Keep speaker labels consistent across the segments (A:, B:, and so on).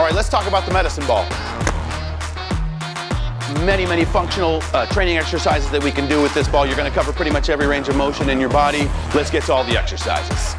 A: All right, let's talk about the medicine ball. Many functional training exercises that we can do with this ball. You're going to cover pretty much every range of motion in your body. Let's get to all the exercises.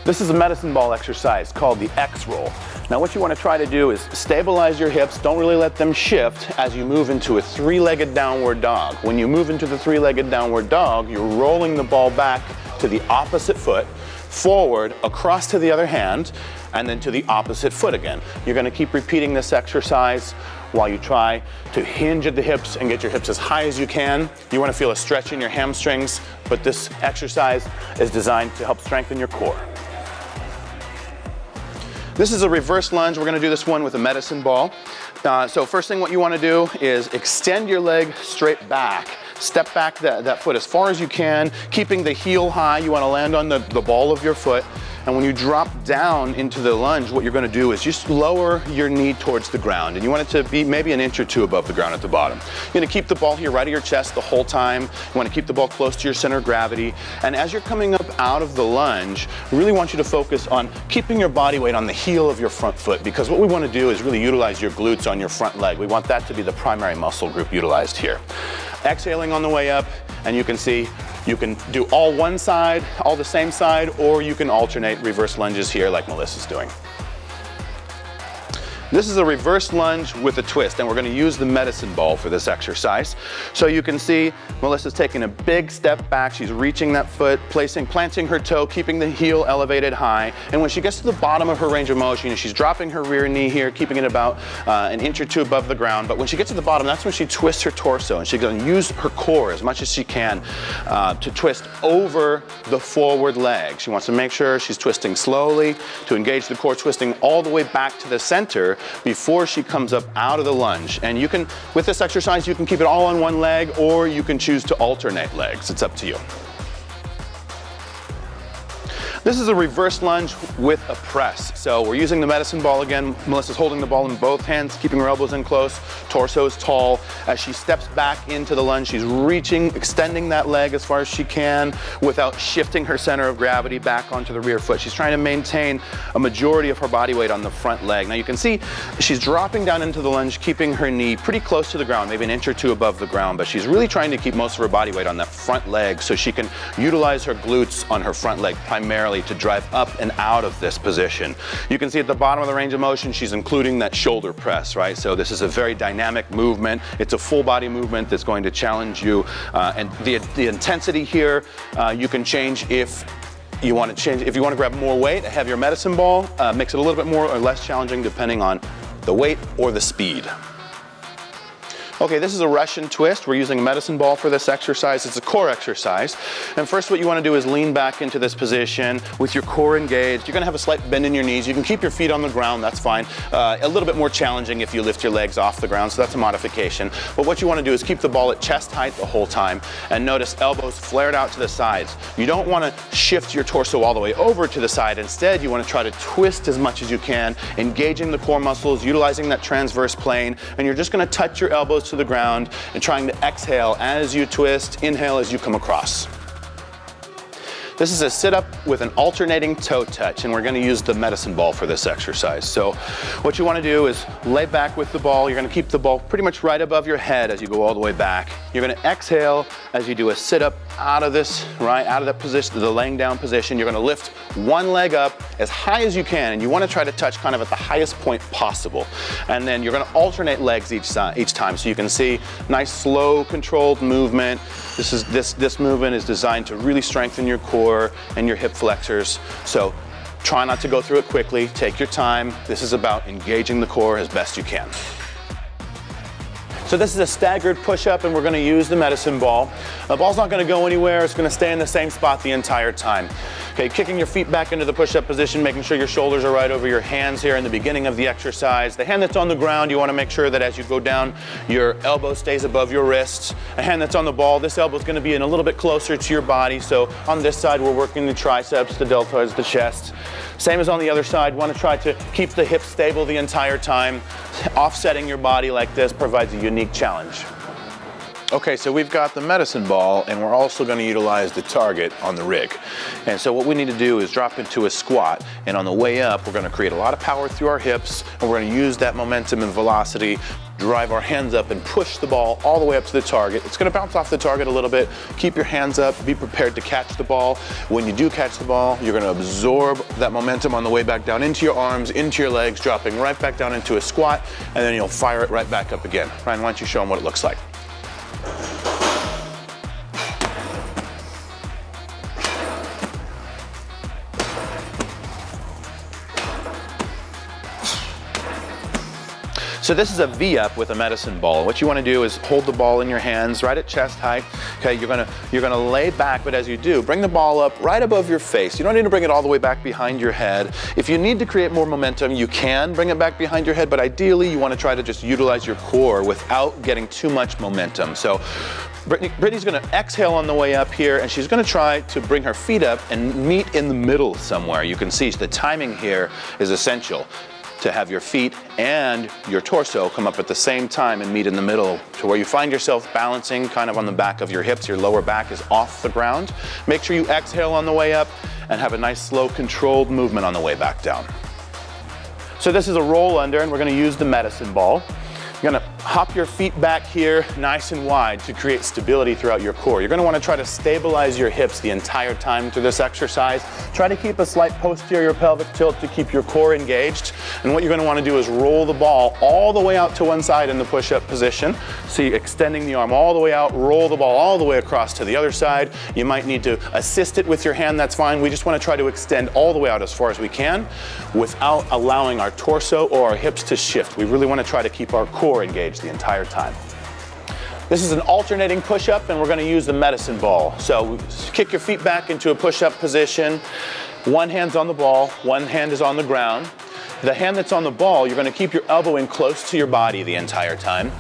A: This is a medicine ball exercise called the X roll. Now what you want to try to do is stabilize your hips. Don't really let them shift as you move into a three-legged downward dog. When you move into the three-legged downward dog, you're rolling the ball back to the opposite foot, forward, across to the other hand, and then to the opposite foot again. You're going to keep repeating this exercise while you try to hinge at the hips and get your hips as high as you can. You want to feel a stretch in your hamstrings, but this exercise is designed to help strengthen your core. This is a reverse lunge. We're going to do this one with a medicine ball. So first thing what you want to do is extend your leg straight back. Step back that foot as far as you can, keeping the heel high. You want to land on the ball of your foot. And when you drop down into the lunge, what you're going to do is just lower your knee towards the ground. And you want it to be maybe an inch or two above the ground at the bottom. You're going to keep the ball here right at your chest the whole time. You want to keep the ball close to your center of gravity. And as you're coming up out of the lunge, we really want you to focus on keeping your body weight on the heel of your front foot, because what we want to do is really utilize your glutes on your front leg. We want that to be the primary muscle group utilized here. Exhaling on the way up, and you can see you can do all one side, all the same side, or you can alternate reverse lunges here like Melissa's doing. This is a reverse lunge with a twist, and we're going to use the medicine ball for this exercise. So you can see Melissa's taking a big step back. She's reaching that foot, planting her toe, keeping the heel elevated high. And when she gets to the bottom of her range of motion, she's dropping her rear knee here, keeping it about an inch or two above the ground. But when she gets to the bottom, that's when she twists her torso, and she's going to use her core as much as she can to twist over the forward leg. She wants to make sure she's twisting slowly to engage the core, twisting all the way back to the center before she comes up out of the lunge. And you can, with this exercise, you can keep it all on one leg, or you can choose to alternate legs. It's up to you. This is a reverse lunge with a press. So we're using the medicine ball again. Melissa's holding the ball in both hands, keeping her elbows in close, torso is tall. As she steps back into the lunge, she's reaching, extending that leg as far as she can without shifting her center of gravity back onto the rear foot. She's trying to maintain a majority of her body weight on the front leg. Now you can see she's dropping down into the lunge, keeping her knee pretty close to the ground, maybe an inch or two above the ground, but she's really trying to keep most of her body weight on that front leg so she can utilize her glutes on her front leg primarily to drive up and out of this position. You can see at the bottom of the range of motion, she's including that shoulder press, right? So this is a very dynamic movement. It's a full body movement that's going to challenge you. And the intensity here, you can change if you want to change. If you want to grab more weight, have your medicine ball, makes it a little bit more or less challenging depending on the weight or the speed. Okay, this is a Russian twist. We're using a medicine ball for this exercise. It's a core exercise. And first what you want to do is lean back into this position with your core engaged. You're going to have a slight bend in your knees. You can keep your feet on the ground, that's fine. A little bit more challenging if you lift your legs off the ground, so that's a modification. But what you want to do is keep the ball at chest height the whole time, and notice elbows flared out to the sides. You don't want to shift your torso all the way over to the side. Instead, you want to try to twist as much as you can, engaging the core muscles, utilizing that transverse plane, and you're just going to touch your elbows to the ground and trying to exhale as you twist, inhale as you come across. This is a sit-up with an alternating toe touch, and we're going to use the medicine ball for this exercise. So what you want to do is lay back with the ball. You're going to keep the ball pretty much right above your head as you go all the way back. You're going to exhale as you do a sit-up out of this, right, out of that position, the laying down position. You're going to lift one leg up as high as you can, and you want to try to touch kind of at the highest point possible. And then you're going to alternate legs each time, so you can see nice, slow, controlled movement. This movement is designed to really strengthen your core and your hip flexors. So try not to go through it quickly. Take your time. This is about engaging the core as best you can. So this is a staggered push-up, and we're going to use the medicine ball. The ball's not going to go anywhere. It's going to stay in the same spot the entire time. Okay, kicking your feet back into the push-up position, making sure your shoulders are right over your hands here in the beginning of the exercise. The hand that's on the ground, you want to make sure that as you go down, your elbow stays above your wrist. A hand that's on the ball, this elbow is going to be in a little bit closer to your body. So on this side, we're working the triceps, the deltoids, the chest. Same as on the other side. Want to try to keep the hips stable the entire time. Offsetting your body like this provides a unique challenge. Okay, so we've got the medicine ball, and we're also going to utilize the target on the rig. And so what we need to do is drop into a squat, and on the way up, we're going to create a lot of power through our hips, and we're going to use that momentum and velocity, drive our hands up and push the ball all the way up to the target. It's going to bounce off the target a little bit. Keep your hands up, be prepared to catch the ball. When you do catch the ball, you're going to absorb that momentum on the way back down into your arms, into your legs, dropping right back down into a squat, and then you'll fire it right back up again. Ryan, why don't you show them what it looks like? So this is a V-up with a medicine ball. What you want to do is hold the ball in your hands right at chest height. Okay, you're gonna lay back, but as you do, bring the ball up right above your face. You don't need to bring it all the way back behind your head. If you need to create more momentum, you can bring it back behind your head, but ideally you want to try to just utilize your core without getting too much momentum. So Brittany's going to exhale on the way up here, and she's going to try to bring her feet up and meet in the middle somewhere. You can see the timing here is essential to have your feet and your torso come up at the same time and meet in the middle to where you find yourself balancing kind of on the back of your hips. Your lower back is off the ground. Make sure you exhale on the way up and have a nice slow controlled movement on the way back down. So this is a roll under, and we're going to use the medicine ball. You're going to hop your feet back here nice and wide to create stability throughout your core. You're going to want to try to stabilize your hips the entire time through this exercise. Try to keep a slight posterior pelvic tilt to keep your core engaged. And what you're going to want to do is roll the ball all the way out to one side in the push-up position. See, extending the arm all the way out, roll the ball all the way across to the other side. You might need to assist it with your hand, that's fine. We just want to try to extend all the way out as far as we can without allowing our torso or our hips to shift. We really want to try to keep our core engaged the entire time. This is an alternating push-up, and we're going to use the medicine ball. So kick your feet back into a push-up position. One hand's on the ball, one hand is on the ground. The hand that's on the ball, you're going to keep your elbow in close to your body the entire time.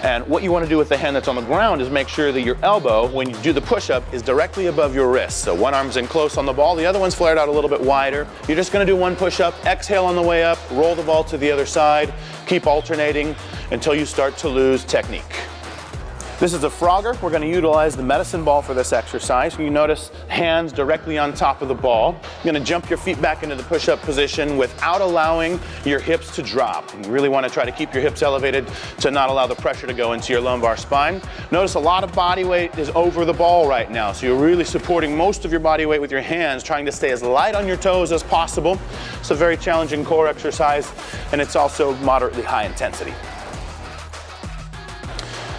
A: And what you want to do with the hand that's on the ground is make sure that your elbow, when you do the push-up, is directly above your wrist. So one arm's in close on the ball, the other one's flared out a little bit wider. You're just going to do one push-up, exhale on the way up, roll the ball to the other side, keep alternating until you start to lose technique. This is a Frogger. We're going to utilize the medicine ball for this exercise. You notice hands directly on top of the ball. You're going to jump your feet back into the push-up position without allowing your hips to drop. You really want to try to keep your hips elevated to not allow the pressure to go into your lumbar spine. Notice a lot of body weight is over the ball right now, so you're really supporting most of your body weight with your hands, trying to stay as light on your toes as possible. It's a very challenging core exercise, and it's also moderately high intensity.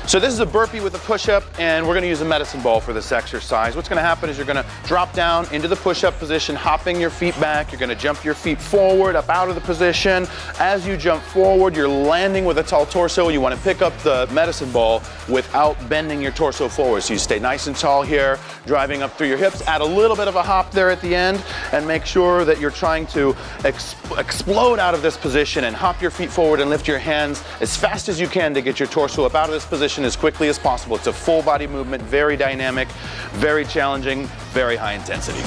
A: So this is a burpee with a push-up, and we're going to use a medicine ball for this exercise. What's going to happen is you're going to drop down into the push-up position, hopping your feet back. You're going to jump your feet forward, up out of the position. As you jump forward, you're landing with a tall torso. You want to pick up the medicine ball without bending your torso forward. So you stay nice and tall here, driving up through your hips. Add a little bit of a hop there at the end, and make sure that you're trying to explode out of this position and hop your feet forward and lift your hands as fast as you can to get your torso up out of this position as quickly as possible. It's a full body movement, very dynamic, very challenging, very high intensity.